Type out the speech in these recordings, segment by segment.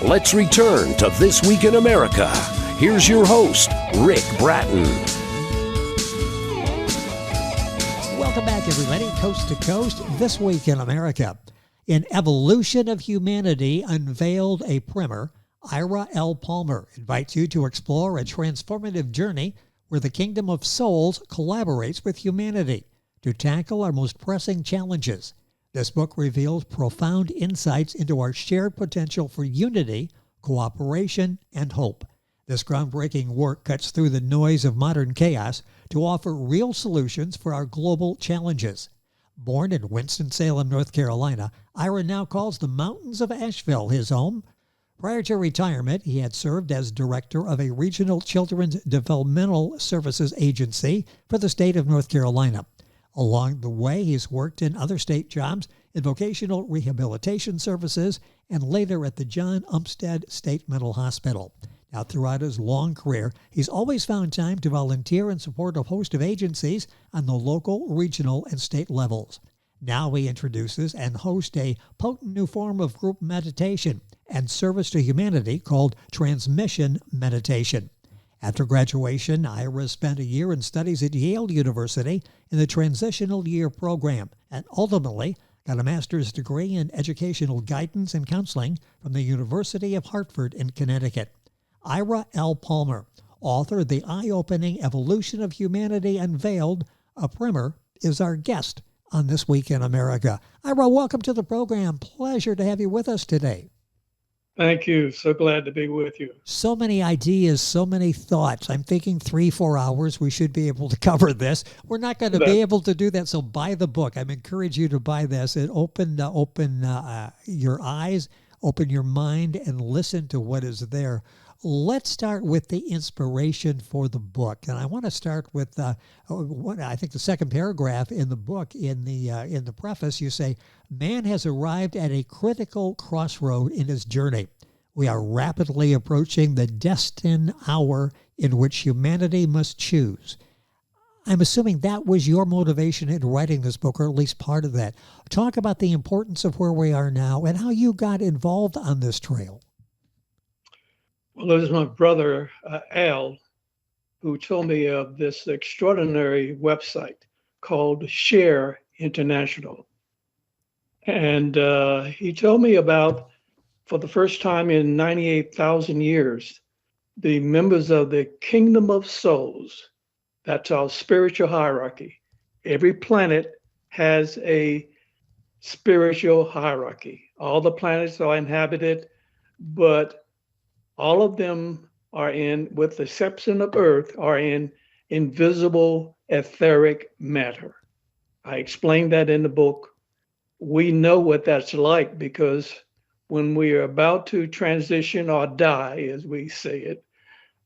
Let's return to This Week in America. Here's your host, Rick Bratton. Welcome back, everybody, coast to coast. This Week in America. In Evolution of Humanity, Unveiled, a primer, Ira L. Palmer invites you to explore a transformative journey where the kingdom of souls collaborates with humanity to tackle our most pressing challenges. This book reveals profound insights into our shared potential for unity, cooperation, and hope. This groundbreaking work cuts through the noise of modern chaos to offer real solutions for our global challenges. Born in Winston-Salem, North Carolina, Ira now calls the mountains of Asheville his home. Prior to retirement, he had served as director of a regional children's developmental services agency for the state of North Carolina. Along the way, he's worked in other state jobs in vocational rehabilitation services and later at the John Umstead State Mental Hospital. Now, throughout his long career, he's always found time to volunteer and support a host of agencies on the local, regional, and state levels. Now he introduces and hosts a potent new form of group meditation and service to humanity called transmission meditation. After graduation, Ira spent a year in studies at Yale University in the Transitional Year program and ultimately got a master's degree in educational guidance and counseling from the University of Hartford in Connecticut. Ira L. Palmer, author of The Eye-Opening Evolution of Humanity Unveiled, a primer, is our guest on This Week in America. Ira, welcome to the program. Pleasure to have you with us today. Thank you. So glad to be with you. So many ideas, so many thoughts. I'm thinking 3-4 hours we should be able to cover this. We're not going to be able to do that, so buy the book. I encourage you to buy this and open your eyes, open your mind, and listen to what is there. Let's start with the inspiration for the book, and I want to start with I think the second paragraph in the book. In the preface, you say, "Man has arrived at a critical crossroad in his journey. We are rapidly approaching the destined hour in which humanity must choose." I'm assuming that was your motivation in writing this book, or at least part of that. Talk about the importance of where we are now and how you got involved on this trail. Well, it was my brother, Al, who told me of this extraordinary website called Share International. And he told me about, for the first time in 98,000 years, the members of the Kingdom of Souls. That's our spiritual hierarchy. Every planet has a spiritual hierarchy. All the planets are inhabited, but all of them are with the exception of Earth, are in invisible etheric matter. I explained that in the book. We know what that's like because when we are about to transition or die, as we say it,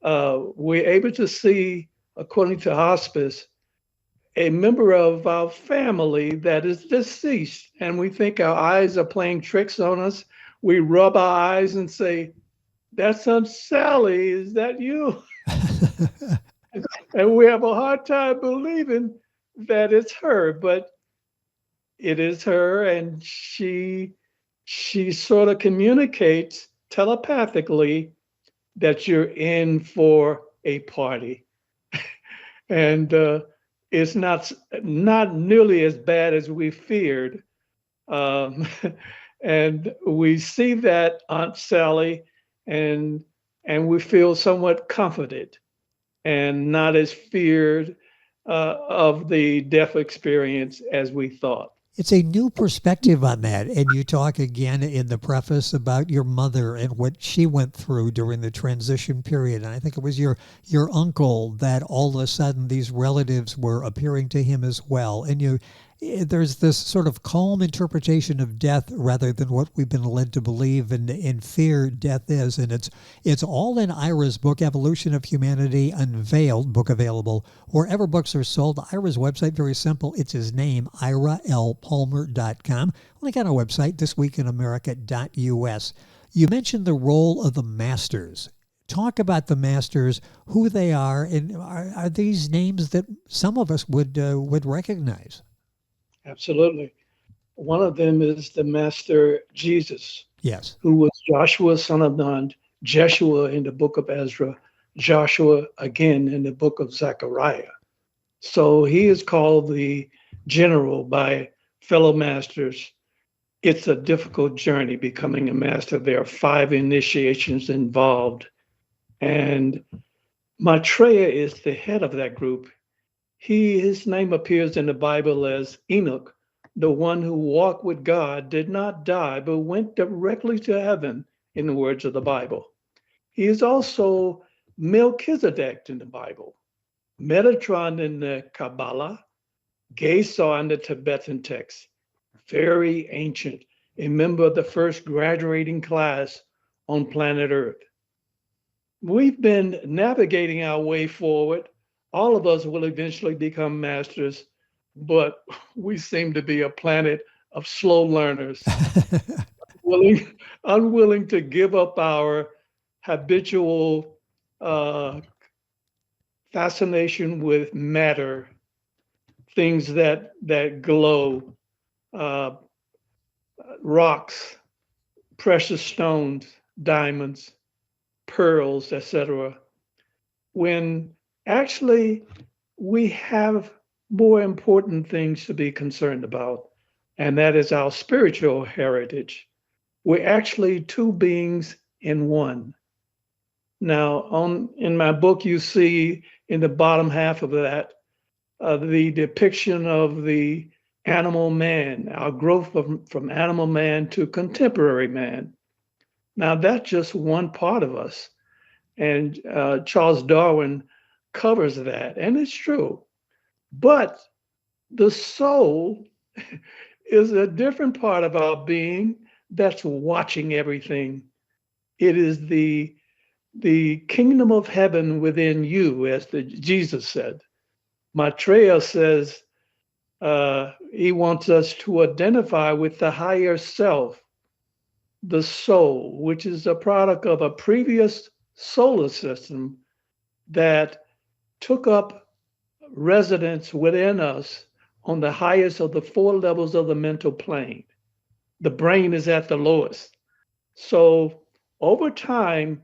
we're able to see, according to hospice, a member of our family that is deceased. And we think our eyes are playing tricks on us. We rub our eyes and say, "That's Aunt Sally, is that you?" And we have a hard time believing that it's her, but it is her, and she sort of communicates telepathically that you're in for a party. And it's not nearly as bad as we feared. And we see that Aunt Sally, and we feel somewhat comforted and not as feared of the death experience as we thought. It's a new perspective on that. And you talk again in the preface about your mother and what she went through during the transition period. And I think it was your uncle that all of a sudden these relatives were appearing to him as well. And there's this sort of calm interpretation of death rather than what we've been led to believe and fear death is. And it's all in Ira's book, Evolution of Humanity Unveiled, book available wherever books are sold. Ira's website, very simple. It's his name, iralpalmer.com. Link on our website, thisweekinamerica.us. You mentioned the role of the masters. Talk about the masters, who they are, and are these names that some of us would recognize? Absolutely. One of them is the Master Jesus. Yes. Who was Joshua, son of Nun, Jeshua in the book of Ezra, Joshua again in the book of Zechariah. So he is called the general by fellow masters. It's a difficult journey becoming a master. There are 5 initiations involved. And Maitreya is the head of that group. His name appears in the Bible as Enoch, the one who walked with God, did not die, but went directly to heaven, in the words of the Bible. He is also Melchizedek in the Bible, Metatron in the Kabbalah, Gesar in the Tibetan text, very ancient, a member of the first graduating class on planet Earth. We've been navigating our way forward. All of us will eventually become masters, but we seem to be a planet of slow learners, unwilling to give up our habitual fascination with matter, things that glow, rocks, precious stones, diamonds, pearls, etc. When actually we have more important things to be concerned about, and that is our spiritual heritage. We're actually 2 beings in one. Now, in my book, you see in the bottom half of that the depiction of the animal man, our growth from animal man to contemporary man. Now, that's just one part of us. And Charles Darwin covers that, and it's true. But the soul is a different part of our being that's watching everything. It is the kingdom of heaven within you, as Jesus said. Maitreya says he wants us to identify with the higher self, the soul, which is a product of a previous solar system that took up residence within us on the highest of the 4 levels of the mental plane. The brain is at the lowest. So over time,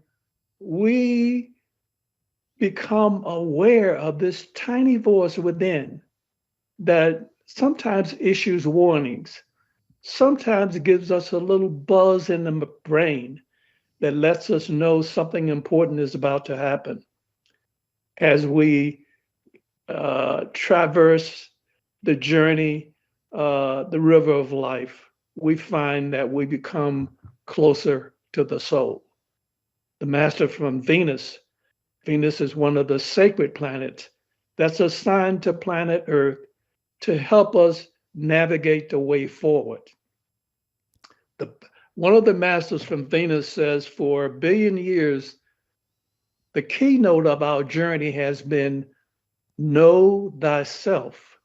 we become aware of this tiny voice within that sometimes issues warnings, sometimes gives us a little buzz in the brain that lets us know something important is about to happen. As we traverse the journey, the river of life, we find that we become closer to the soul. The master from Venus is one of the sacred planets that's assigned to planet Earth to help us navigate the way forward. One of the masters from Venus says, for 1 billion years, the keynote of our journey has been know thyself.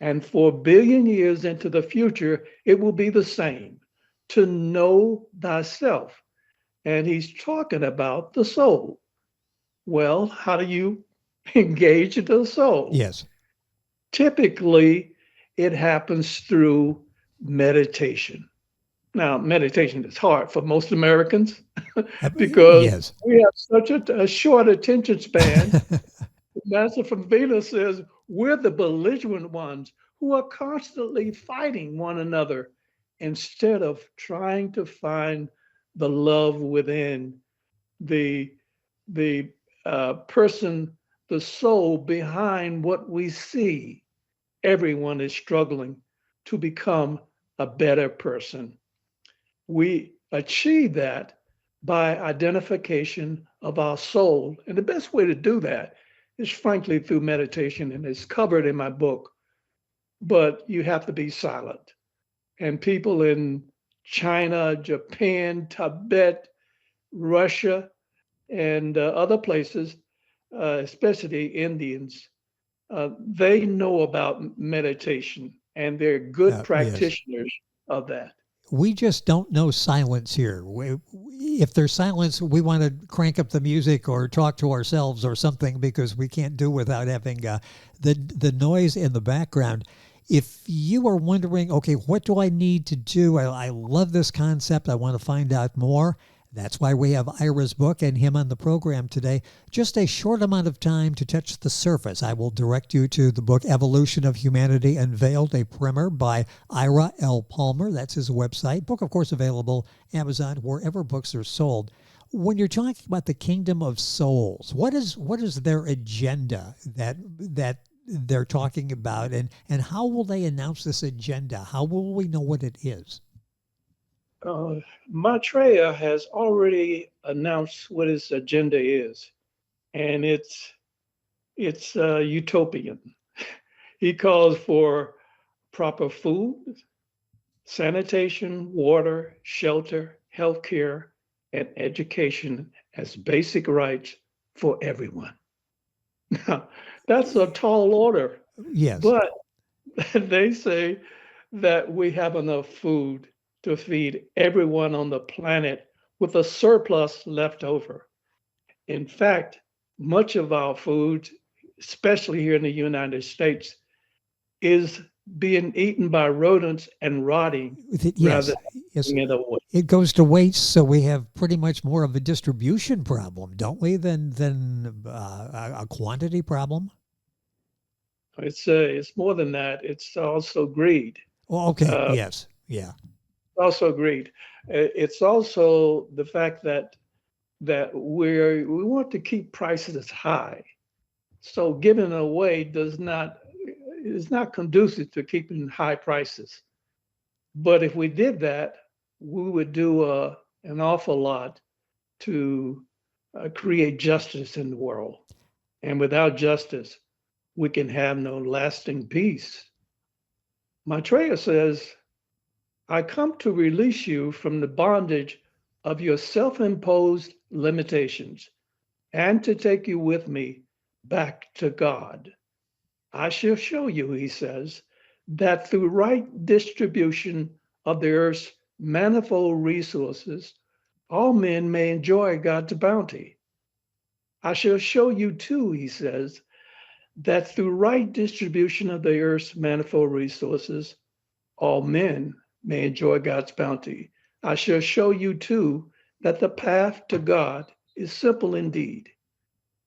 And for 1 billion years into the future, it will be the same, to know thyself. And he's talking about the soul. Well, how do you engage the soul? Yes. Typically, it happens through meditation. Now, meditation is hard for most Americans because we have such a short attention span. The master from Venus says we're the belligerent ones who are constantly fighting one another instead of trying to find the love within the person, the soul behind what we see. Everyone is struggling to become a better person. We achieve that by identification of our soul. And the best way to do that is frankly through meditation, and it's covered in my book. But you have to be silent. And people in China, Japan, Tibet, Russia, and other places, especially Indians, they know about meditation, and they're good practitioners of that. We just don't know silence here. If there's silence, we want to crank up the music or talk to ourselves or something because we can't do without having the noise in the background. If you are wondering, okay, what do I need to do? I love this concept. I want to find out more. That's why we have Ira's book and him on the program today. Just a short amount of time to touch the surface. I will direct you to the book Evolution of Humanity Unveiled, a primer by Ira L. Palmer. That's his website. Book, of course, available Amazon, wherever books are sold. When you're talking about the kingdom of souls, what is their agenda that they're talking about, and how will they announce this agenda? How will we know what it is? Maitreya has already announced what his agenda is, and it's utopian. He calls for proper food, sanitation, water, shelter, healthcare, and education as basic rights for everyone. Now, that's a tall order. Yes. But they say that we have enough food to feed everyone on the planet with a surplus left over. In fact, much of our food, especially here in the United States, is being eaten by rodents and rotting Yes. rather than throwing it away. It goes to waste, so we have pretty much more of a distribution problem, don't we, than a quantity problem? It's more than that. It's also greed. Oh, okay. Yes. Yeah. Also greed. It's also the fact that we want to keep prices high. So giving away is not conducive to keeping high prices. But if we did that, we would do an awful lot to create justice in the world. And without justice, we can have no lasting peace. Maitreya says, I come to release you from the bondage of your self-imposed limitations and to take you with me back to God. I shall show you, he says, that through right distribution of the earth's manifold resources, all men may enjoy God's bounty. I shall show you too, he says, that through right distribution of the earth's manifold resources, all men may enjoy God's bounty. I shall show you too that the path to God is simple indeed.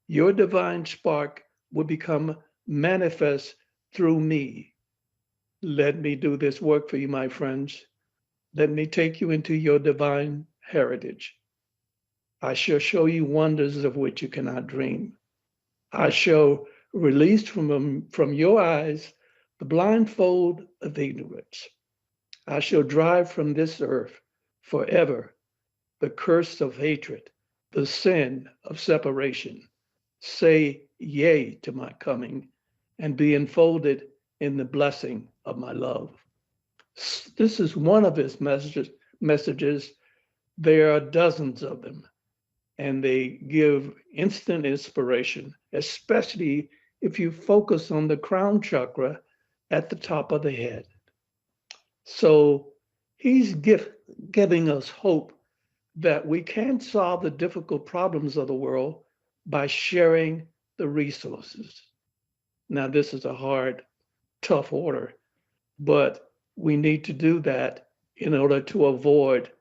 Your divine spark will become manifest through me. Let me do this work for you, my friends. Let me take you into your divine heritage. I shall show you wonders of which you cannot dream. I shall release from your eyes the blindfold of ignorance. I shall drive from this earth forever the curse of hatred, the sin of separation. Say yea to my coming and be enfolded in the blessing of my love. This is one of his messages. There are dozens of them, and they give instant inspiration, especially if you focus on the crown chakra at the top of the head. So he's giving us hope that we can solve the difficult problems of the world by sharing the resources. Now, this is a hard, tough order, but we need to do that in order to avoid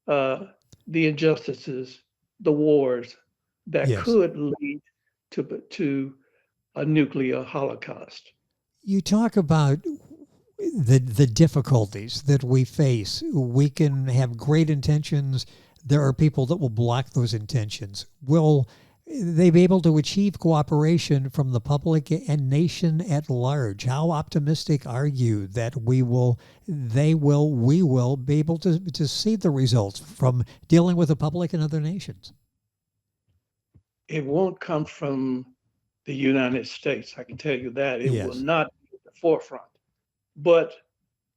the injustices, the wars that could lead to a nuclear holocaust. You talk about the difficulties that we face. We can have great intentions. There are people that will block those intentions. Will they be able to achieve cooperation from the public and nation at large? How optimistic are you that we will be able to see the results from dealing with the public and other nations? It won't come from the United States. I can tell you that. It will not be at the forefront. But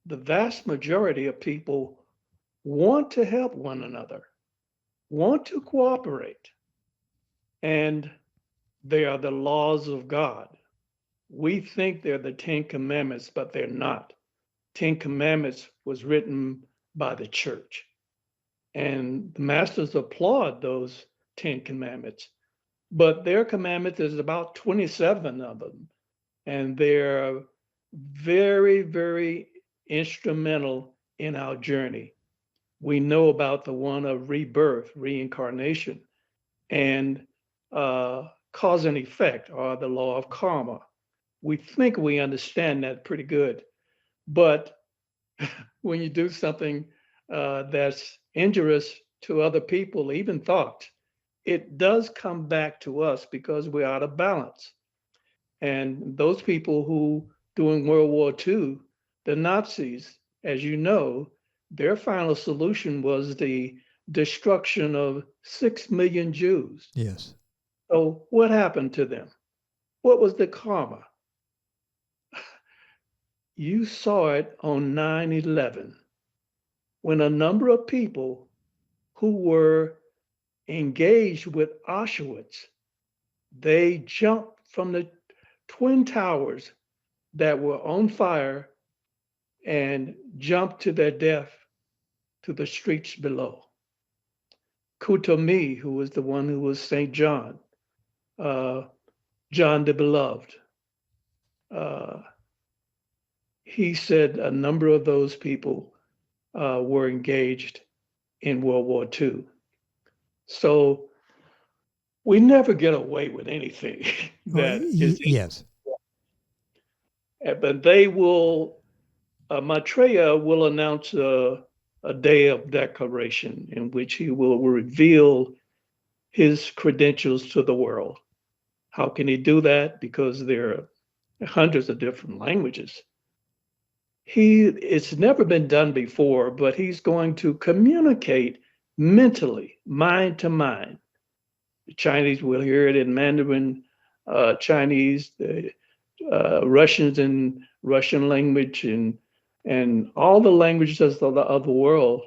the vast majority of people want to help one another, want to cooperate. And they are the laws of God. We think they're the 10 Commandments, but they're not. 10 Commandments was written by the church. And the masters applaud those 10 Commandments. But their commandments, there's about 27 of them. And they're very, very instrumental in our journey. We know about the one of rebirth, reincarnation, and cause and effect, or the law of karma. We think we understand that pretty good. But when you do something that's injurious to other people, even thought, it does come back to us because we're out of balance. And those people who, during World War II, the Nazis, as you know, their final solution was the destruction of 6 million Jews. Yes. So, what happened to them? What was the karma? You saw it on 9/11 when a number of people who were engaged with Auschwitz, they jumped from the twin towers that were on fire and jumped to their death to the streets below. Koot Humi, who was the one who was Saint John, John the Beloved, he said a number of those people were engaged in World War II. So we never get away with anything that is. Yes. But they will, Maitreya will announce a day of declaration in which he will reveal his credentials to the world. How can he do that? Because there are hundreds of different languages. It's never been done before, but he's going to communicate mentally, mind to mind. The Chinese will hear it in Mandarin Chinese, the Russians in Russian language, and all the languages of the world.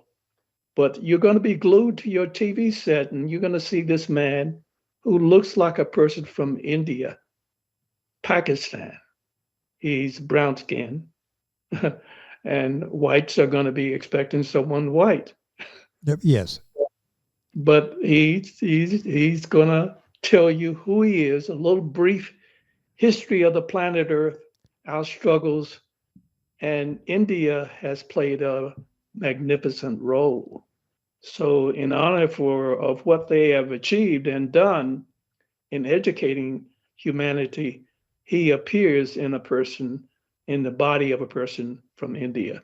But you're going to be glued to your TV set, and you're going to see this man who looks like a person from India, Pakistan. He's brown skinned, and whites are going to be expecting someone white. Yes. But he's going to tell you who he is, a little brief history of the planet Earth, our struggles, and India has played a magnificent role. So in honor of what they have achieved and done in educating humanity, he appears in the body of a person from India.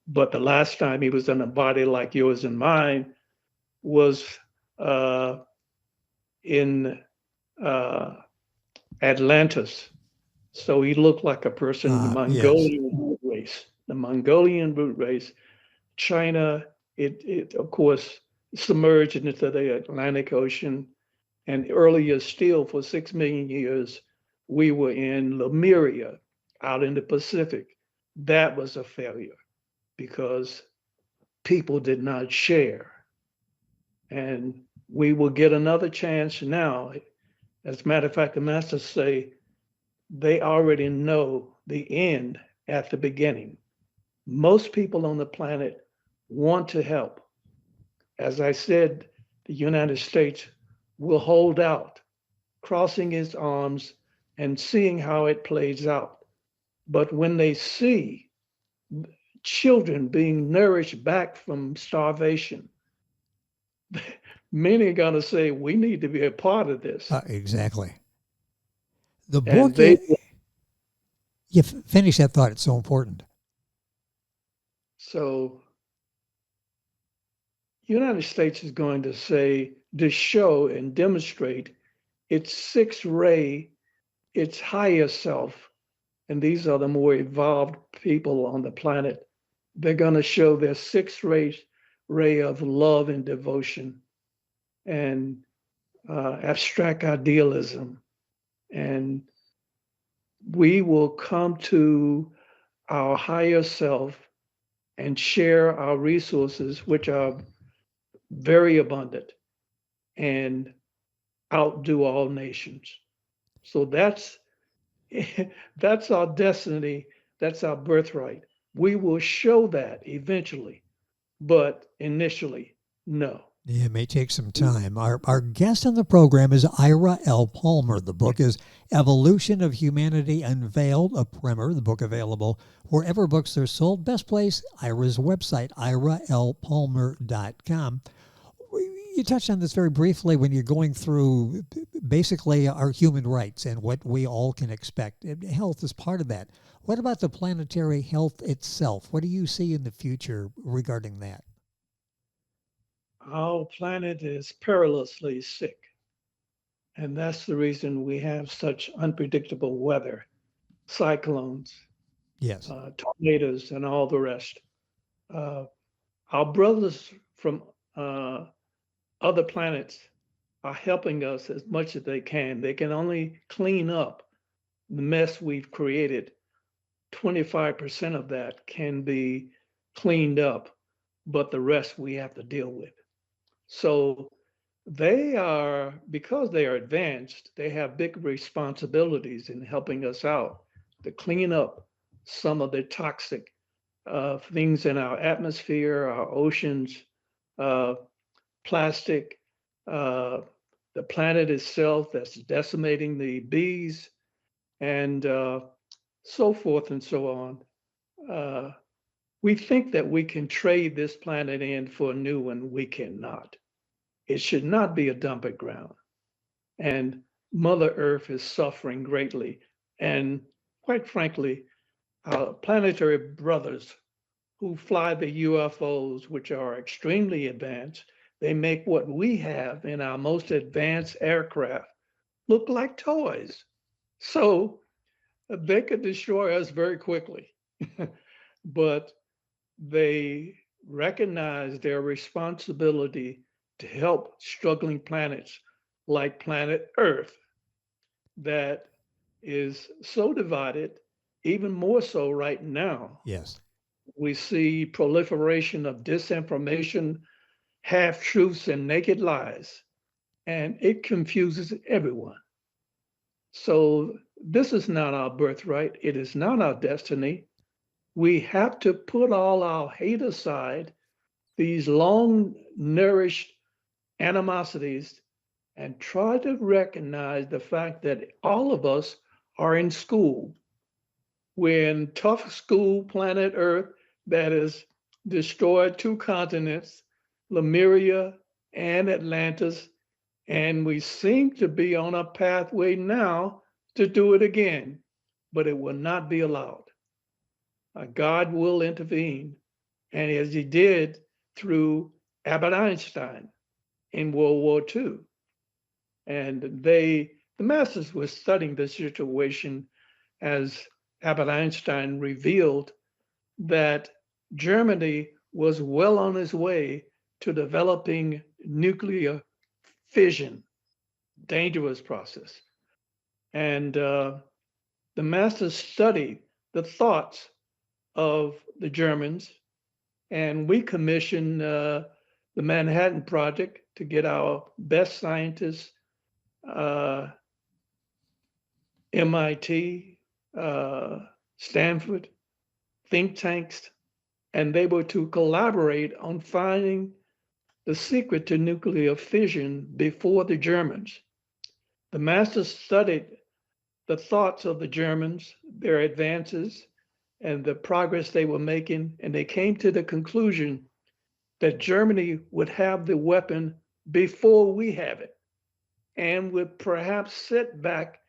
But the last time he was in a body like yours and mine was in Atlantis. So he looked like a person of the Mongolian root race. The Mongolian root race. China, it of course submerged into the Atlantic Ocean. And earlier still, for 6 million years, we were in Lemuria, out in the Pacific. That was a failure because people did not share. And we will get another chance now. As a matter of fact, the masters say they already know the end at the beginning. Most people on the planet want to help. As I said, the United States will hold out, crossing its arms and seeing how it plays out. But when they see children being nourished back from starvation, many are going to say, we need to be a part of this. Exactly. The book, you finish that thought, it's so important. So United States is going to say, to show and demonstrate its sixth ray, its higher self, and these are the more evolved people on the planet. They're going to show their sixth ray of love and devotion and abstract idealism. And we will come to our higher self and share our resources, which are very abundant, and outdo all nations. So that's our destiny. That's our birthright. We will show that eventually, but initially, no. Yeah, it may take some time. Our guest on the program is Ira L. Palmer. The book is Evolution of Humanity Unveiled, a primer. The book available wherever books are sold. Best place, Ira's website, iralpalmer.com. You touched on this very briefly when you're going through basically our human rights and what we all can expect. Health is part of that. What about the planetary health itself? What do you see in the future regarding that? Our planet is perilously sick. And that's the reason we have such unpredictable weather, cyclones, Yes. Tornadoes, and all the rest. Our brothers from other planets are helping us as much as they can. They can only clean up the mess we've created. 25% of that can be cleaned up, but the rest we have to deal with. So they are, because they are advanced, they have big responsibilities in helping us out to clean up some of the toxic things in our atmosphere, our oceans, plastic, the planet itself that's decimating the bees, and so forth and so on. We think that we can trade this planet in for a new one. We cannot. It should not be a dumping ground. And Mother Earth is suffering greatly. And quite frankly, our planetary brothers who fly the UFOs, which are extremely advanced, they make what we have in our most advanced aircraft look like toys. So they could destroy us very quickly. But they recognize their responsibility to help struggling planets like planet Earth that is so divided, even more so right now. Yes. We see proliferation of disinformation, half-truths, and naked lies, and it confuses everyone. So this is not our birthright. It is not our destiny. We have to put all our hate aside, these long-nourished animosities, and try to recognize the fact that all of us are in school. We're in tough school, planet Earth, that has destroyed 2 continents, Lemuria and Atlantis, and we seem to be on a pathway now to do it again, but it will not be allowed. God will intervene, and as he did through Albert Einstein in World War II. And the masters were studying the situation as Albert Einstein revealed that Germany was well on its way to developing nuclear fission, dangerous process. And the masters studied the thoughts of the Germans, and we commissioned the Manhattan Project to get our best scientists, MIT, Stanford, think tanks, and they were to collaborate on finding the secret to nuclear fission before the Germans. The masters studied the thoughts of the Germans, their advances, and the progress they were making, and they came to the conclusion that Germany would have the weapon before we have it, and would perhaps set back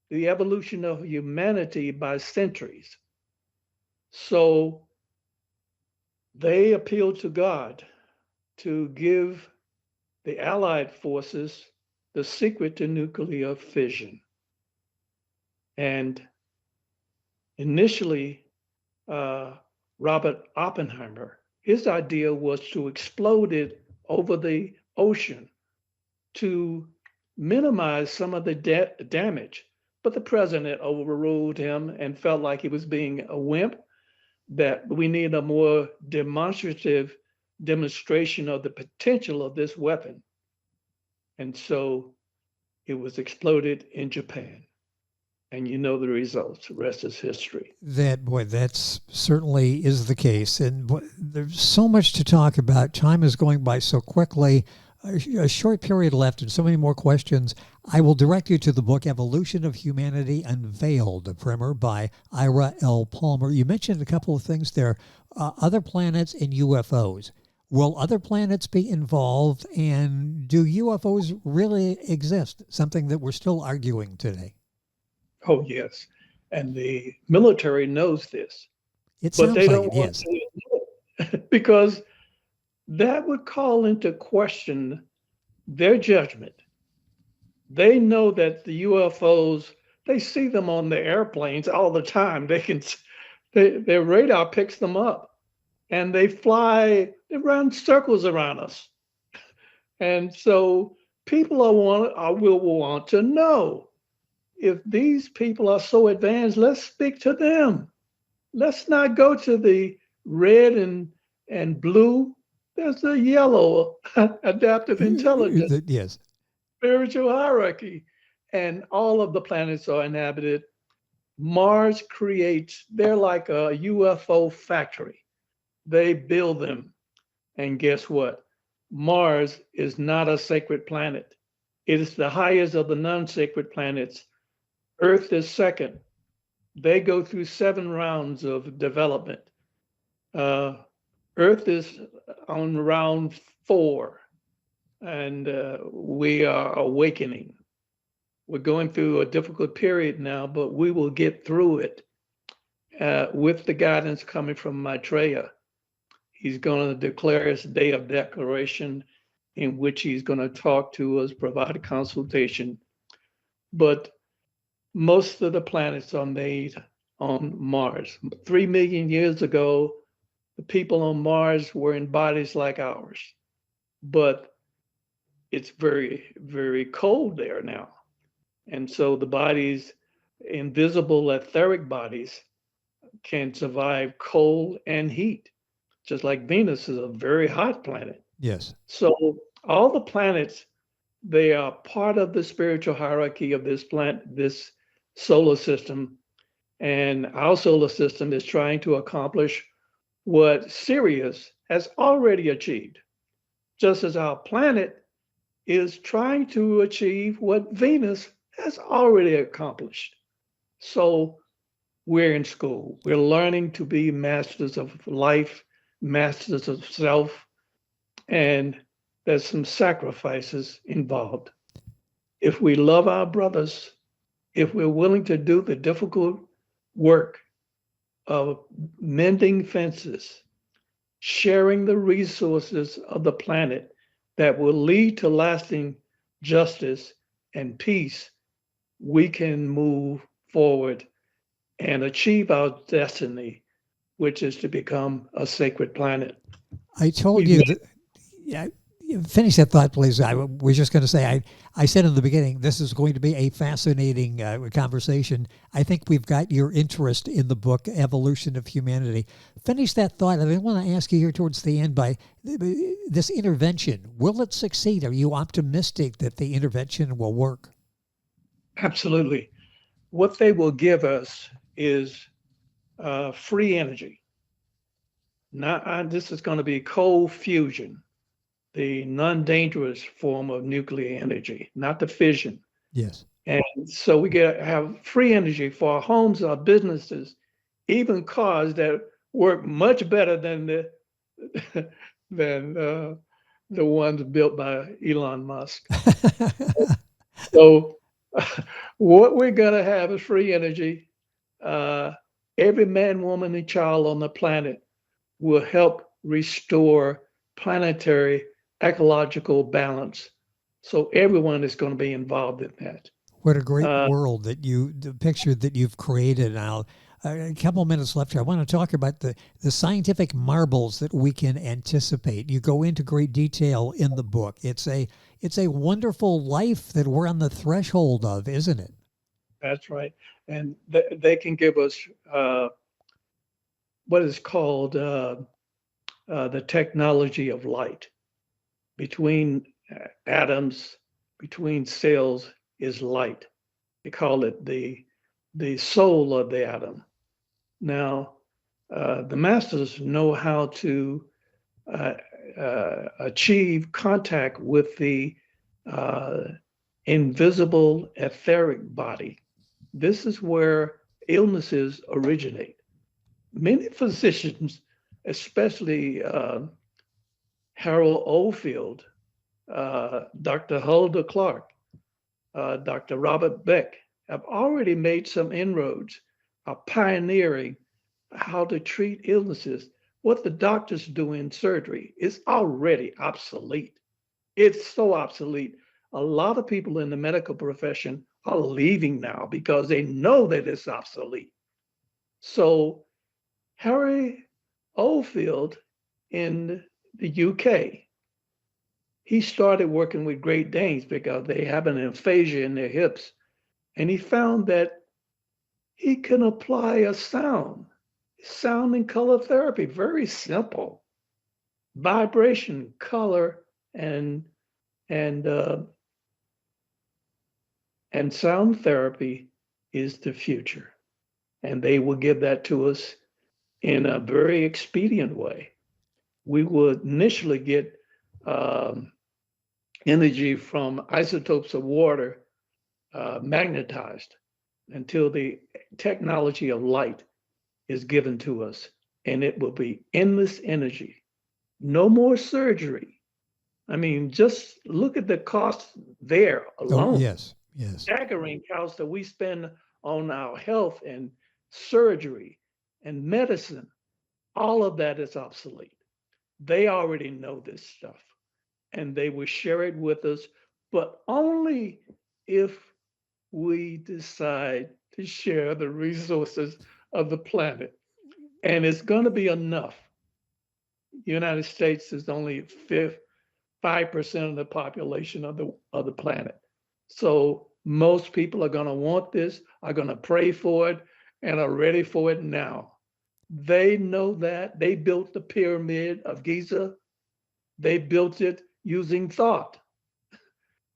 the evolution of humanity by centuries. So they appealed to God to give the Allied forces the secret to nuclear fission. And initially, Robert Oppenheimer, his idea was to explode it over the ocean to minimize some of the damage. But the president overruled him and felt like he was being a wimp, that we need a more demonstrative demonstration of the potential of this weapon. And so it was exploded in Japan. And you know the results. The rest is history. That's certainly is the case. And there's so much to talk about. Time is going by so quickly. a short period left and so many more questions. I will direct you to the book Evolution of Humanity Unveiled, a primer by Ira L. Palmer. You mentioned a couple of things there, other planets and UFOs. Will other planets be involved, and do UFOs really exist? Something that we're still arguing today. Oh, yes. And the military knows this, It but sounds they like don't it, want yes. to admit it because that would call into question their judgment. They know that the UFOs, they see them on the airplanes all the time. Their radar picks them up and they run circles around us. And so people will want to know, if these people are so advanced, let's speak to them. Let's not go to the red and blue. There's the yellow, adaptive intelligence, Yes. spiritual hierarchy, and all of the planets are inhabited. Mars they're like a UFO factory. They build them. And guess what? Mars is not a sacred planet. It is the highest of the non-sacred planets. Earth is second. They go through 7 rounds of development. Earth is on round 4, and we are awakening. We're going through a difficult period now, but we will get through it with the guidance coming from Maitreya. He's going to declare his day of declaration, in which he's going to talk to us, provide a consultation. But most of the planets are made on Mars. 3 million years ago, the people on Mars were in bodies like ours. But it's very, very cold there now. And so the bodies, invisible etheric bodies, can survive cold and heat, just like Venus is a very hot planet. Yes. So all the planets, they are part of the spiritual hierarchy of this solar system. And our solar system is trying to accomplish what Sirius has already achieved, just as our planet is trying to achieve what Venus has already accomplished. So we're in school. We're learning to be masters of life, masters of self, and there's some sacrifices involved. If we love our brothers, if we're willing to do the difficult work of mending fences, sharing the resources of the planet that will lead to lasting justice and peace, we can move forward and achieve our destiny, which is to become a sacred planet. I told you that. Yeah, finish that thought, please. I was just going to say, I said in the beginning, this is going to be a fascinating conversation. I think we've got your interest in the book, Evolution of Humanity. Finish that thought. I want to ask you here towards the end, by this intervention, will it succeed? Are you optimistic that the intervention will work? Absolutely. What they will give us is free energy. This is going to be cold fusion, the non-dangerous form of nuclear energy, not the fission. Yes. And so we have free energy for our homes, our businesses, even cars that work much better than the ones built by Elon Musk. So what we're going to have is free energy. Every man, woman, and child on the planet will help restore planetary ecological balance. So everyone is going to be involved in that. What a great world the picture that you've created. Now, a couple of minutes left here. I want to talk about the scientific marvels that we can anticipate. You go into great detail in the book. It's a wonderful life that we're on the threshold of, isn't it? That's right. And they can give us what is called the technology of light. Between atoms, between cells is light. They call it the soul of the atom. Now, the masters know how to achieve contact with the invisible etheric body. This is where illnesses originate. Many physicians, especially Harold Oldfield, Dr. Hulda Clark, Dr. Robert Beck, have already made some inroads, are pioneering how to treat illnesses. What the doctors do in surgery is already obsolete. It's so obsolete. A lot of people in the medical profession are leaving now because they know that it's obsolete. So Harry Oldfield in the UK, he started working with Great Danes because they have an aphasia in their hips. And he found that he can apply a sound and color therapy, very simple. Vibration, color, and sound therapy is the future. And they will give that to us in a very expedient way. We would initially get energy from isotopes of water magnetized until the technology of light is given to us, and it will be endless energy. No more surgery. I mean, just look at the cost there alone. Oh, yes. Staggering costs that we spend on our health and surgery and medicine. All of that is obsolete. They already know this stuff, and they will share it with us, but only if we decide to share the resources of the planet. And it's going to be enough. The United States is only 5% of the population of the planet. So most people are going to want this, are going to pray for it, and are ready for it now. They know that. They built the pyramid of Giza. They built it using thought.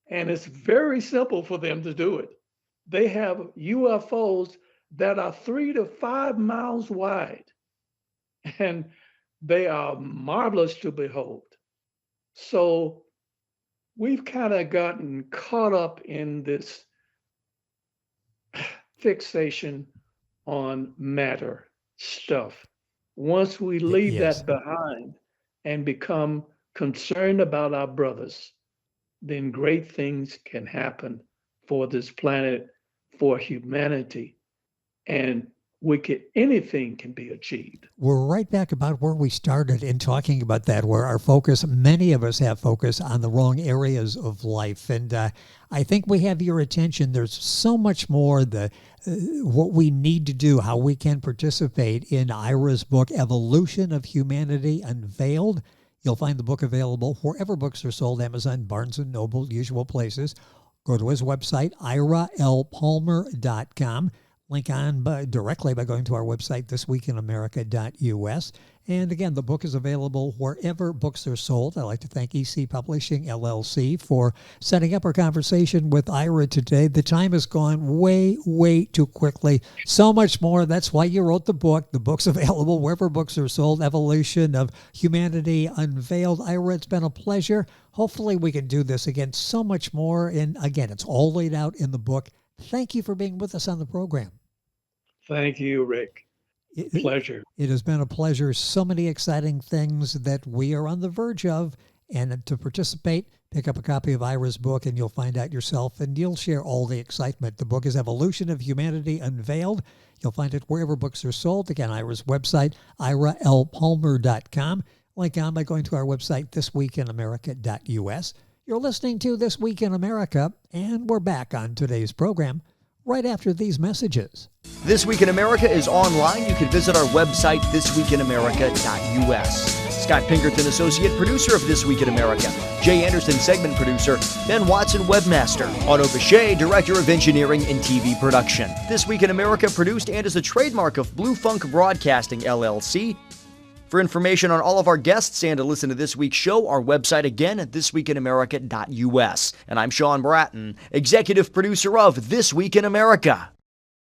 And it's very simple for them to do it. They have UFOs that are 3 to 5 miles wide, and they are marvelous to behold. So we've kind of gotten caught up in this fixation on matter stuff. Once we leave that behind and become concerned about our brothers, then great things can happen for this planet, for humanity, and anything can be achieved. We're right back about where we started in talking about that, where our focus, many of us have focus on the wrong areas of life. And I think we have your attention. There's so much more what we need to do, how we can participate in Ira's book, Evolution of Humanity Unveiled. You'll find the book available wherever books are sold, Amazon, Barnes & Noble, usual places. Go to his website, iralpalmer.com. Link on directly by going to our website, thisweekinamerica.us. And again, the book is available wherever books are sold. I'd like to thank EC Publishing, LLC, for setting up our conversation with Ira today. The time has gone way, way too quickly. So much more. That's why you wrote the book. The book's available wherever books are sold. Evolution of Humanity Unveiled. Ira, it's been a pleasure. Hopefully we can do this again. So much more. And again, it's all laid out in the book. Thank you for being with us on the program. Thank you, Rick. Pleasure. It has been a pleasure. So many exciting things that we are on the verge of. And to participate, pick up a copy of Ira's book and you'll find out yourself and you'll share all the excitement. The book is Evolution of Humanity Unveiled. You'll find it wherever books are sold. Again, Ira's website, iralpalmer.com. Link on by going to our website, thisweekinamerica.us. You're listening to This Week in America, and we're back on today's program right after these messages. This Week in America is online. You can visit our website, thisweekinamerica.us. Scott Pinkerton, associate producer of This Week in America. Jay Anderson, segment producer. Ben Watson, webmaster. Otto Bechet, director of engineering and TV production. This Week in America produced and is a trademark of Blue Funk Broadcasting, LLC. For information on all of our guests and to listen to this week's show, our website again at thisweekinamerica.us. And I'm Sean Bratton, executive producer of This Week in America.